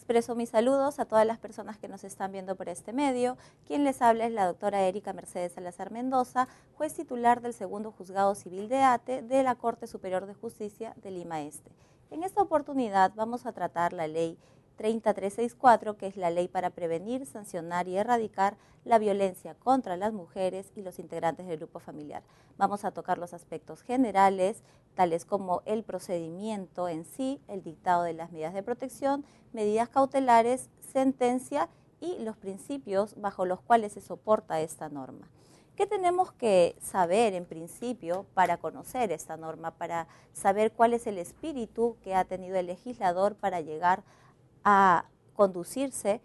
Expreso mis saludos a todas las personas que nos están viendo por este medio. Quien les habla es la doctora Erika Mercedes Salazar Mendoza, juez titular del Segundo Juzgado Civil de Ate de la Corte Superior de Justicia de Lima Este. En esta oportunidad vamos a tratar la ley 30364, que es la ley para prevenir, sancionar y erradicar la violencia contra las mujeres y los integrantes del grupo familiar. Vamos a tocar los aspectos generales, tales como el procedimiento en sí, el dictado de las medidas de protección, medidas cautelares, sentencia y los principios bajo los cuales se soporta esta norma. ¿Qué tenemos que saber en principio para conocer esta norma, para saber cuál es el espíritu que ha tenido el legislador para llegar a conducirse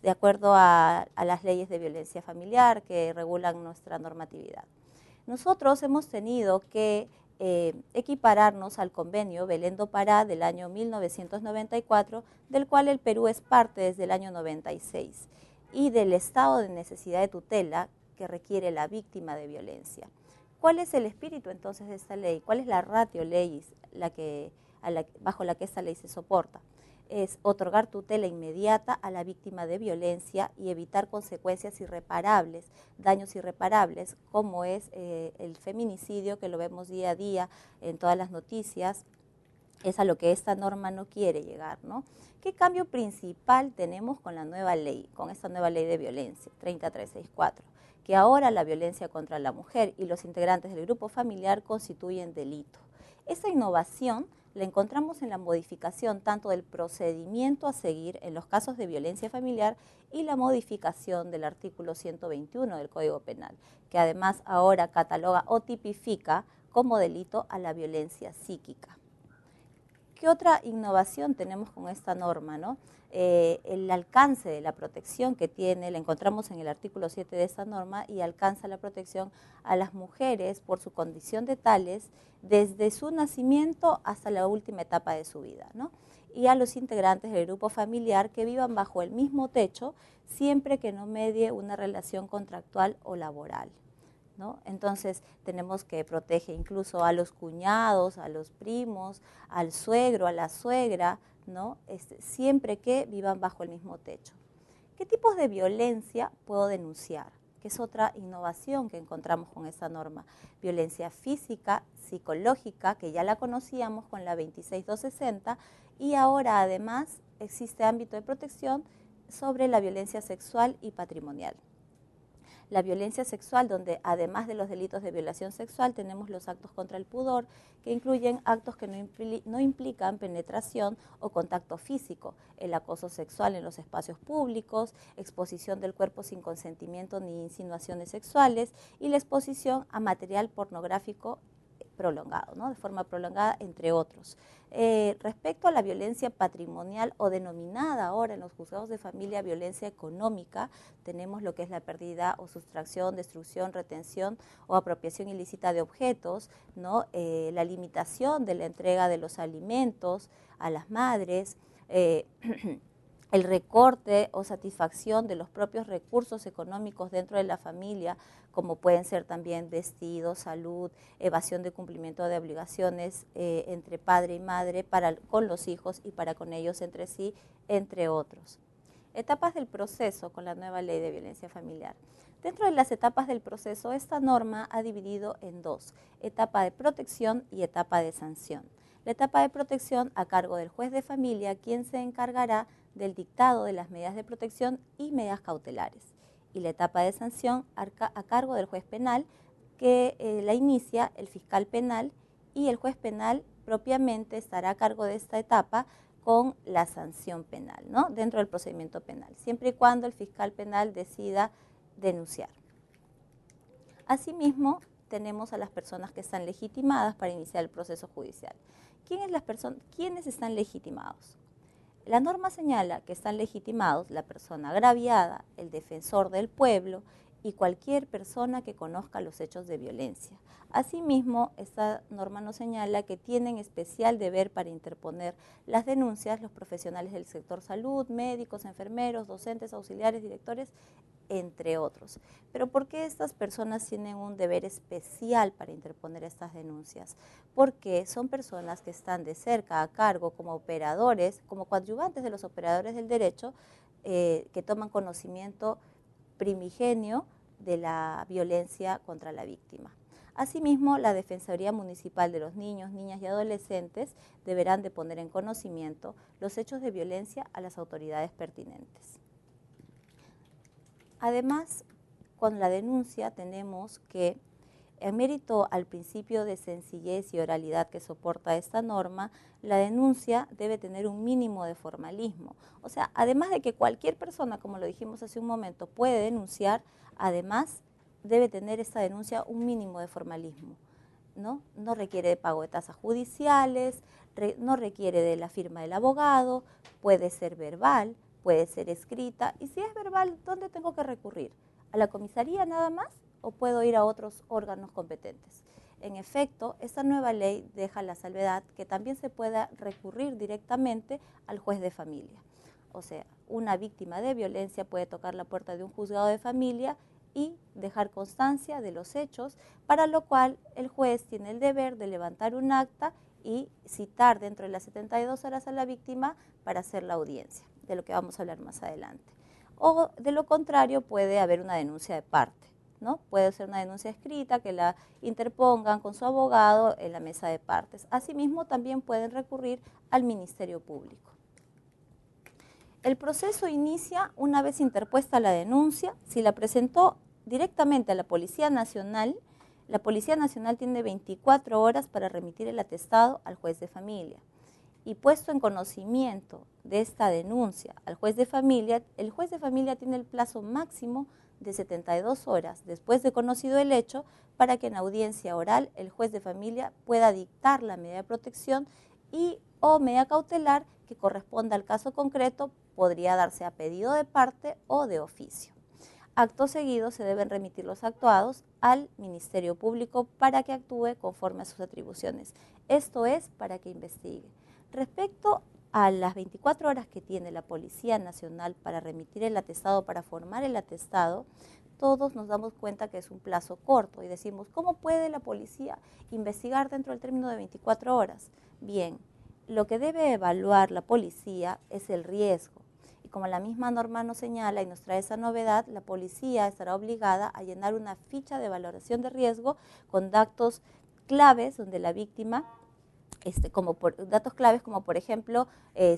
de acuerdo a las leyes de violencia familiar que regulan nuestra normatividad? Nosotros hemos tenido que equipararnos al convenio Belén do Pará del año 1994, del cual el Perú es parte desde el año 96, y del estado de necesidad de tutela que requiere la víctima de violencia. ¿Cuál es el espíritu entonces de esta ley? ¿Cuál es la ratio legis bajo la que esta ley se soporta? Es otorgar tutela inmediata a la víctima de violencia y evitar consecuencias irreparables, daños irreparables, como es el feminicidio, que lo vemos día a día en todas las noticias. Es a lo que esta norma no quiere llegar, ¿no? ¿Qué cambio principal tenemos con la nueva ley, con esta nueva ley de violencia, 30364? Que ahora la violencia contra la mujer y los integrantes del grupo familiar constituyen delito. Esta innovación la encontramos en la modificación tanto del procedimiento a seguir en los casos de violencia familiar y la modificación del artículo 121 del Código Penal, que además ahora cataloga o tipifica como delito a la violencia psíquica. ¿Qué otra innovación tenemos con esta norma, ¿no? El alcance de la protección que tiene, la encontramos en el artículo 7 de esta norma, y alcanza la protección a las mujeres por su condición de tales desde su nacimiento hasta la última etapa de su vida, ¿no? Y a los integrantes del grupo familiar que vivan bajo el mismo techo siempre que no medie una relación contractual o laboral, ¿no? Entonces tenemos que proteger incluso a los cuñados, a los primos, al suegro, a la suegra, ¿no? Siempre que vivan bajo el mismo techo. ¿Qué tipos de violencia puedo denunciar? Que es otra innovación que encontramos con esta norma. Violencia física, psicológica, que ya la conocíamos con la 26260, y ahora además existe ámbito de protección sobre la violencia sexual y patrimonial. La violencia sexual, donde además de los delitos de violación sexual tenemos los actos contra el pudor, que incluyen actos que no implican penetración o contacto físico, el acoso sexual en los espacios públicos, exposición del cuerpo sin consentimiento ni insinuaciones sexuales, y la exposición a material pornográfico prolongado, ¿no? De forma prolongada, entre otros. Respecto a la violencia patrimonial, o denominada ahora en los juzgados de familia violencia económica, tenemos lo que es la pérdida o sustracción, destrucción, retención o apropiación ilícita de objetos, ¿no? La limitación de la entrega de los alimentos a las madres, el recorte o satisfacción de los propios recursos económicos dentro de la familia, como pueden ser también vestidos, salud, evasión de cumplimiento de obligaciones entre padre y madre con los hijos y para con ellos entre sí, entre otros. Etapas del proceso con la nueva ley de violencia familiar. Dentro de las etapas del proceso, esta norma ha dividido en dos: etapa de protección y etapa de sanción. La etapa de protección a cargo del juez de familia, quien se encargará del dictado de las medidas de protección y medidas cautelares. Y la etapa de sanción a cargo del juez penal, que la inicia el fiscal penal, y el juez penal propiamente estará a cargo de esta etapa con la sanción penal, ¿no? Dentro del procedimiento penal, siempre y cuando el fiscal penal decida denunciar. Asimismo, tenemos a las personas que están legitimadas para iniciar el proceso judicial. ¿Quiénes están legitimados? La norma señala que están legitimados la persona agraviada, el defensor del pueblo y cualquier persona que conozca los hechos de violencia. Asimismo, esta norma nos señala que tienen especial deber para interponer las denuncias los profesionales del sector salud, médicos, enfermeros, docentes, auxiliares, directores, entre otros. Pero ¿por qué estas personas tienen un deber especial para interponer estas denuncias? Porque son personas que están de cerca a cargo como operadores, como coadyuvantes de los operadores del derecho, que toman conocimiento primigenio de la violencia contra la víctima. Asimismo, la Defensoría Municipal de los Niños, Niñas y Adolescentes deberán de poner en conocimiento los hechos de violencia a las autoridades pertinentes. Además, con la denuncia tenemos que, en mérito al principio de sencillez y oralidad que soporta esta norma, la denuncia debe tener un mínimo de formalismo. O sea, además de que cualquier persona, como lo dijimos hace un momento, puede denunciar, además debe tener esta denuncia un mínimo de formalismo, ¿no? No requiere de pago de tasas judiciales, no requiere de la firma del abogado, puede ser verbal, puede ser escrita, y si es verbal, ¿dónde tengo que recurrir? ¿A la comisaría nada más o puedo ir a otros órganos competentes? En efecto, esta nueva ley deja la salvedad que también se pueda recurrir directamente al juez de familia. O sea, una víctima de violencia puede tocar la puerta de un juzgado de familia y dejar constancia de los hechos, para lo cual el juez tiene el deber de levantar un acta y citar dentro de las 72 horas a la víctima para hacer la audiencia, de lo que vamos a hablar más adelante. O de lo contrario puede haber una denuncia de parte, ¿no? Puede ser una denuncia escrita que la interpongan con su abogado en la mesa de partes. Asimismo, también pueden recurrir al Ministerio Público. El proceso inicia una vez interpuesta la denuncia. Si la presentó directamente a la Policía Nacional tiene 24 horas para remitir el atestado al juez de familia. Y puesto en conocimiento de esta denuncia al juez de familia, el juez de familia tiene el plazo máximo de 72 horas después de conocido el hecho para que en audiencia oral el juez de familia pueda dictar la medida de protección y o medida cautelar que corresponda al caso concreto. Podría darse a pedido de parte o de oficio. Acto seguido se deben remitir los actuados al Ministerio Público para que actúe conforme a sus atribuciones. Esto es, para que investigue. Respecto a las 24 horas que tiene la Policía Nacional para remitir el atestado, para formar el atestado, todos nos damos cuenta que es un plazo corto y decimos, ¿cómo puede la policía investigar dentro del término de 24 horas? Bien, lo que debe evaluar la policía es el riesgo. Y como la misma norma nos señala y nos trae esa novedad, la policía estará obligada a llenar una ficha de valoración de riesgo con datos claves donde la víctima, datos claves como por ejemplo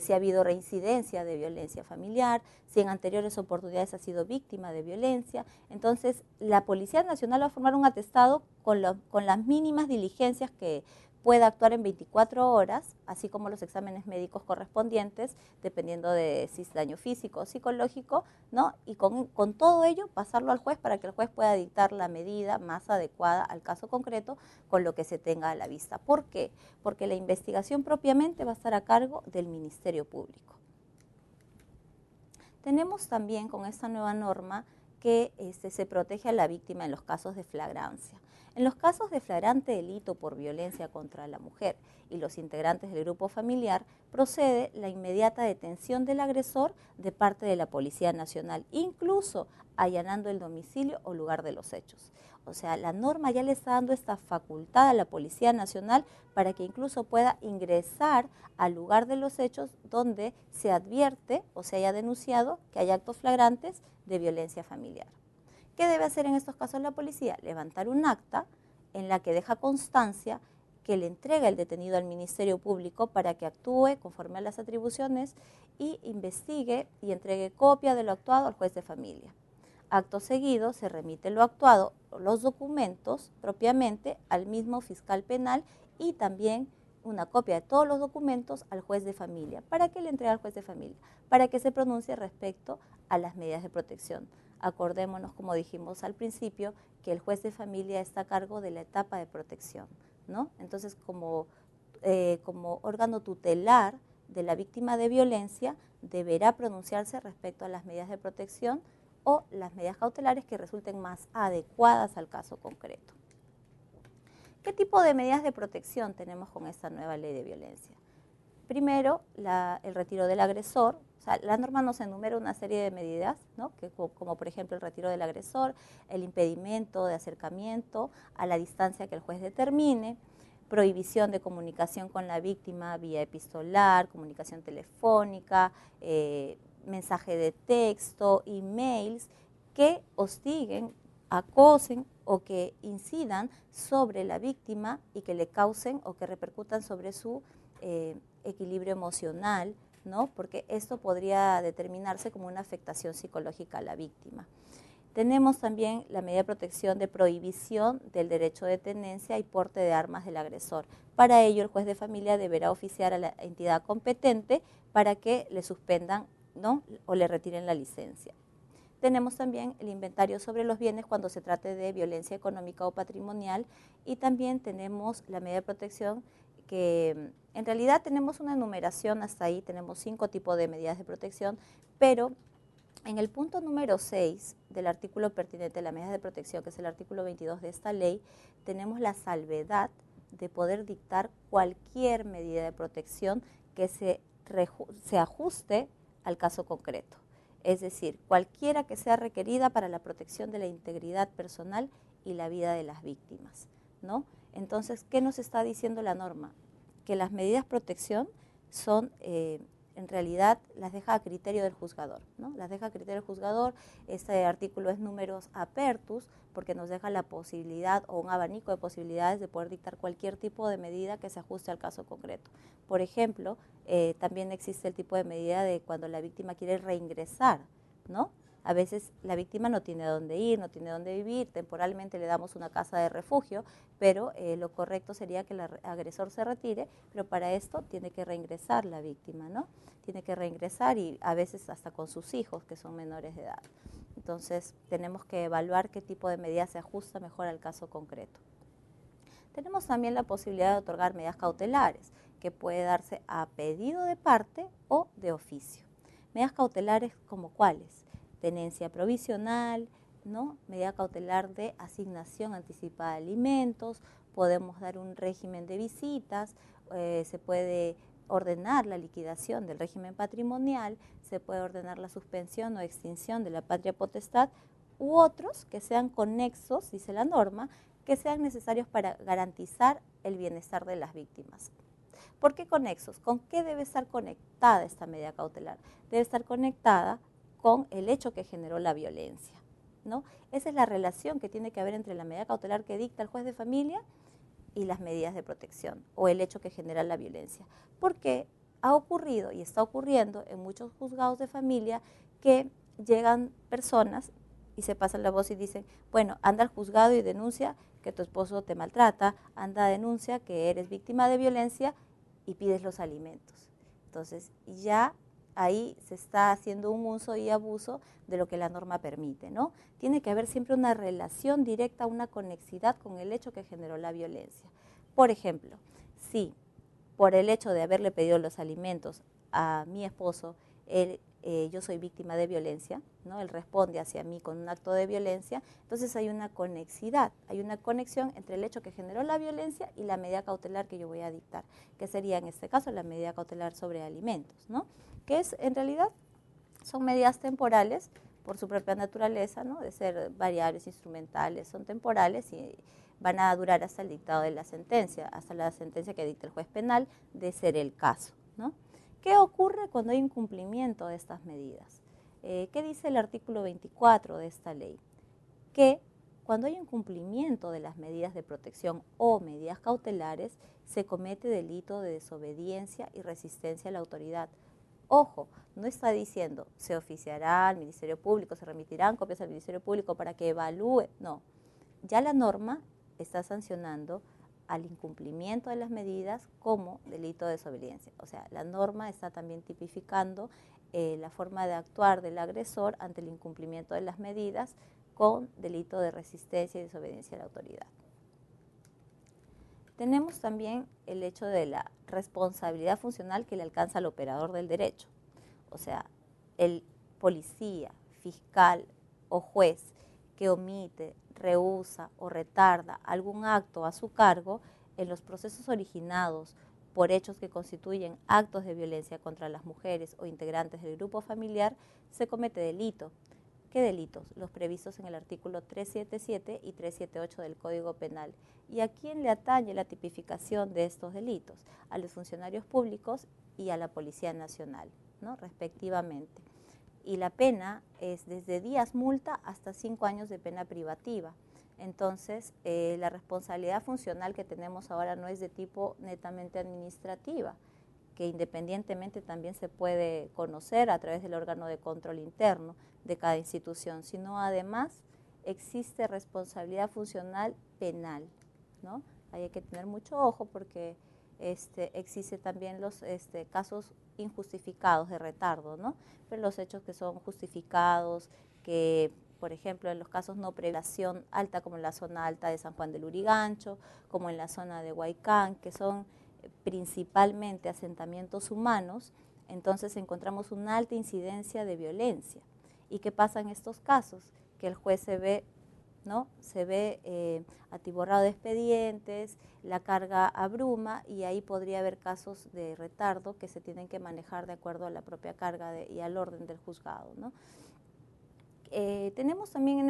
si ha habido reincidencia de violencia familiar, si en anteriores oportunidades ha sido víctima de violencia. Entonces la Policía Nacional va a formar un atestado con las mínimas diligencias que pueda actuar en 24 horas, así como los exámenes médicos correspondientes, dependiendo de si es daño físico o psicológico, ¿no? Y con todo ello pasarlo al juez para que el juez pueda dictar la medida más adecuada al caso concreto con lo que se tenga a la vista. ¿Por qué? Porque la investigación propiamente va a estar a cargo del Ministerio Público. Tenemos también con esta nueva norma que se protege a la víctima en los casos de flagrancia. En los casos de flagrante delito por violencia contra la mujer y los integrantes del grupo familiar, procede la inmediata detención del agresor de parte de la Policía Nacional, incluso allanando el domicilio o lugar de los hechos. O sea, la norma ya le está dando esta facultad a la Policía Nacional para que incluso pueda ingresar al lugar de los hechos donde se advierte o se haya denunciado que hay actos flagrantes de violencia familiar. ¿Qué debe hacer en estos casos la policía? Levantar un acta en la que deja constancia que le entrega el detenido al Ministerio Público para que actúe conforme a las atribuciones y investigue y entregue copia de lo actuado al juez de familia. Acto seguido se remite lo actuado, los documentos propiamente al mismo fiscal penal y también una copia de todos los documentos al juez de familia. ¿Para qué le entrega al juez de familia? Para que se pronuncie respecto a las medidas de protección. Acordémonos, como dijimos al principio, que el juez de familia está a cargo de la etapa de protección, ¿no? Entonces, como órgano tutelar de la víctima de violencia, deberá pronunciarse respecto a las medidas de protección o las medidas cautelares que resulten más adecuadas al caso concreto. ¿Qué tipo de medidas de protección tenemos con esta nueva ley de violencia? Primero, el retiro del agresor. O sea, la norma nos enumera una serie de medidas, ¿no? Como por ejemplo el retiro del agresor, el impedimento de acercamiento a la distancia que el juez determine, prohibición de comunicación con la víctima vía epistolar, comunicación telefónica, mensaje de texto, emails que hostiguen, acosen o que incidan sobre la víctima y que le causen o que repercutan sobre su equilibrio emocional, ¿no? Porque esto podría determinarse como una afectación psicológica a la víctima. Tenemos también la medida de protección de prohibición del derecho de tenencia y porte de armas del agresor. Para ello, el juez de familia deberá oficiar a la entidad competente para que le suspendan, ¿no? O le retiren la licencia. Tenemos también el inventario sobre los bienes cuando se trate de violencia económica o patrimonial, y también tenemos la medida de protección que en realidad tenemos una enumeración hasta ahí, tenemos 5 tipos de medidas de protección, pero en el punto número 6 del artículo pertinente de la medida de protección, que es el artículo 22 de esta ley, tenemos la salvedad de poder dictar cualquier medida de protección que se ajuste al caso concreto. Es decir, cualquiera que sea requerida para la protección de la integridad personal y la vida de las víctimas, ¿no? Entonces, ¿qué nos está diciendo la norma? Que las medidas de protección son, en realidad, las deja a criterio del juzgador, ¿no? Las deja a criterio del juzgador. Este artículo es numerus apertus, porque nos deja la posibilidad o un abanico de posibilidades de poder dictar cualquier tipo de medida que se ajuste al caso concreto. Por ejemplo, también existe el tipo de medida de cuando la víctima quiere reingresar, ¿no? A veces la víctima no tiene dónde ir, no tiene dónde vivir, temporalmente le damos una casa de refugio, pero lo correcto sería que el agresor se retire, pero para esto tiene que reingresar la víctima, ¿no? Tiene que reingresar, y a veces hasta con sus hijos que son menores de edad. Entonces tenemos que evaluar qué tipo de medida se ajusta mejor al caso concreto. Tenemos también la posibilidad de otorgar medidas cautelares, que puede darse a pedido de parte o de oficio. Medidas cautelares como cuáles: tenencia provisional, ¿no? Medida cautelar de asignación anticipada de alimentos, podemos dar un régimen de visitas, se puede ordenar la liquidación del régimen patrimonial, se puede ordenar la suspensión o extinción de la patria potestad, u otros que sean conexos, dice la norma, que sean necesarios para garantizar el bienestar de las víctimas. ¿Por qué conexos? ¿Con qué debe estar conectada esta medida cautelar? Debe estar conectada con el hecho que generó la violencia, ¿no? Esa es la relación que tiene que haber entre la medida cautelar que dicta el juez de familia y las medidas de protección o el hecho que genera la violencia. Porque ha ocurrido y está ocurriendo en muchos juzgados de familia que llegan personas y se pasan la voz y dicen, bueno, anda al juzgado y denuncia que tu esposo te maltrata, anda, denuncia que eres víctima de violencia y pides los alimentos. Entonces ya ahí se está haciendo un uso y abuso de lo que la norma permite, ¿no? Tiene que haber siempre una relación directa, una conexidad con el hecho que generó la violencia. Por ejemplo, si por el hecho de haberle pedido los alimentos a mi esposo, yo soy víctima de violencia, ¿no? Él responde hacia mí con un acto de violencia, entonces hay una conexidad, hay una conexión entre el hecho que generó la violencia y la medida cautelar que yo voy a dictar, que sería en este caso la medida cautelar sobre alimentos, ¿no? Que es, en realidad, son medidas temporales por su propia naturaleza, ¿no? De ser variables, instrumentales, son temporales y van a durar hasta el dictado de la sentencia, hasta la sentencia que dicte el juez penal, de ser el caso, ¿no? ¿Qué ocurre cuando hay incumplimiento de estas medidas? ¿Qué dice el artículo 24 de esta ley? Que cuando hay incumplimiento de las medidas de protección o medidas cautelares, se comete delito de desobediencia y resistencia a la autoridad. Ojo, no está diciendo se oficiará al Ministerio Público, se remitirán copias al Ministerio Público para que evalúe. No, ya la norma está sancionando al incumplimiento de las medidas como delito de desobediencia. O sea, la norma está también tipificando la forma de actuar del agresor ante el incumplimiento de las medidas con delito de resistencia y desobediencia a la autoridad. Tenemos también el hecho de la responsabilidad funcional que le alcanza al operador del derecho. O sea, el policía, fiscal o juez que omite, rehúsa o retarda algún acto a su cargo en los procesos originados por hechos que constituyen actos de violencia contra las mujeres o integrantes del grupo familiar, se comete delito. ¿Qué delitos? Los previstos en el artículo 377 y 378 del Código Penal. ¿Y a quién le atañe la tipificación de estos delitos? A los funcionarios públicos y a la Policía Nacional, ¿no? Respectivamente. Y la pena es desde días multa hasta 5 años de pena privativa. Entonces, la responsabilidad funcional que tenemos ahora no es de tipo netamente administrativa, que independientemente también se puede conocer a través del órgano de control interno de cada institución, sino además existe responsabilidad funcional penal, ¿no? Ahí hay que tener mucho ojo porque existe también los casos injustificados de retardo, ¿no? Pero los hechos que son justificados, que por ejemplo en los casos no previsión alta como en la zona alta de San Juan del Lurigancho, como en la zona de Huaycán, que son principalmente asentamientos humanos, entonces encontramos una alta incidencia de violencia. ¿Y qué pasa en estos casos? Que el juez se ve atiborrado de expedientes, la carga abruma y ahí podría haber casos de retardo que se tienen que manejar de acuerdo a la propia carga y al orden del juzgado, ¿no? Tenemos también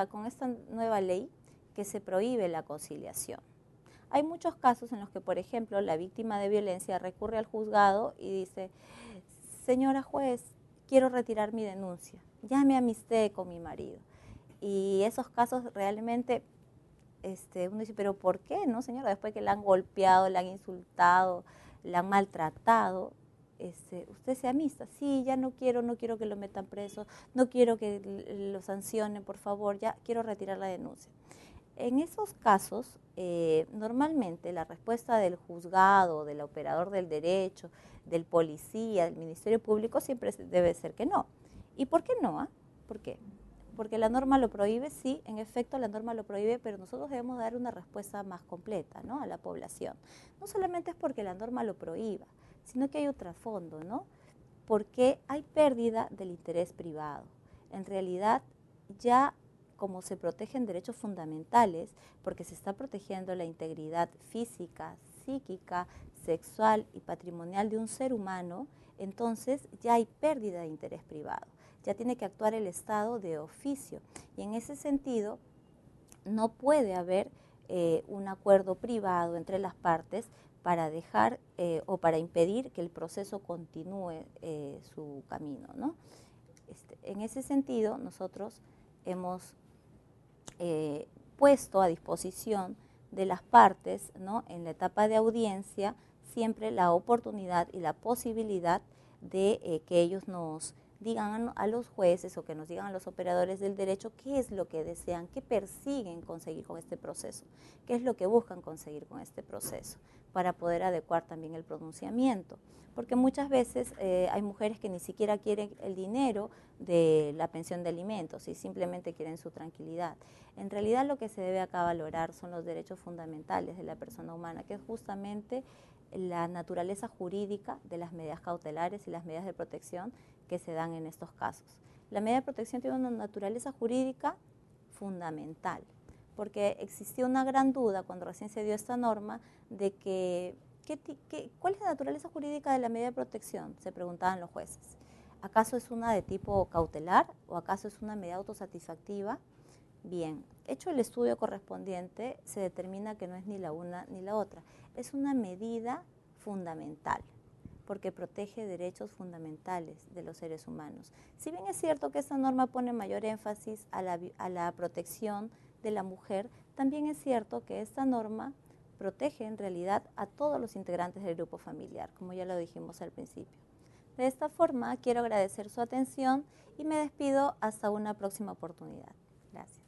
con esta nueva ley que se prohíbe la conciliación. Hay muchos casos en los que, por ejemplo, la víctima de violencia recurre al juzgado y dice, señora juez, quiero retirar mi denuncia, ya me amisté con mi marido. Y esos casos realmente, uno dice, pero ¿por qué, no, señora? Después que la han golpeado, la han insultado, la han maltratado, usted se amista. Sí, ya no quiero que lo metan preso, no quiero que lo sancionen, por favor, ya quiero retirar la denuncia. En esos casos, normalmente la respuesta del juzgado, del operador del derecho, del policía, del Ministerio Público siempre debe ser que no. ¿Y por qué no? ¿Por qué? Porque la norma lo prohíbe, sí, en efecto la norma lo prohíbe, pero nosotros debemos dar una respuesta más completa, ¿no?, a la población. No solamente es porque la norma lo prohíba, sino que hay otro trasfondo, ¿no? Porque hay pérdida del interés privado. En realidad, ya como se protegen derechos fundamentales, porque se está protegiendo la integridad física, psíquica, sexual y patrimonial de un ser humano, entonces ya hay pérdida de interés privado. Ya tiene que actuar el Estado de oficio. Y en ese sentido, no puede haber un acuerdo privado entre las partes para dejar o para impedir que el proceso continúe su camino, ¿no? En ese sentido, nosotros hemos puesto a disposición de las partes, ¿no?, en la etapa de audiencia, siempre la oportunidad y la posibilidad de que ellos nos digan a los jueces o que nos digan a los operadores del derecho qué es lo que desean, qué persiguen conseguir con este proceso, qué es lo que buscan conseguir con este proceso, para poder adecuar también el pronunciamiento. Porque muchas veces hay mujeres que ni siquiera quieren el dinero de la pensión de alimentos y simplemente quieren su tranquilidad. En realidad lo que se debe acá valorar son los derechos fundamentales de la persona humana, que es justamente la naturaleza jurídica de las medidas cautelares y las medidas de protección que se dan en estos casos. La medida de protección tiene una naturaleza jurídica fundamental, porque existió una gran duda cuando recién se dio esta norma de ¿cuál es la naturaleza jurídica de la medida de protección?, se preguntaban los jueces. ¿Acaso es una de tipo cautelar o acaso es una medida autosatisfactiva? Bien, hecho el estudio correspondiente, se determina que no es ni la una ni la otra. Es una medida fundamental, porque protege derechos fundamentales de los seres humanos. Si bien es cierto que esta norma pone mayor énfasis a la protección de la mujer, también es cierto que esta norma protege en realidad a todos los integrantes del grupo familiar, como ya lo dijimos al principio. De esta forma, quiero agradecer su atención y me despido hasta una próxima oportunidad. Gracias.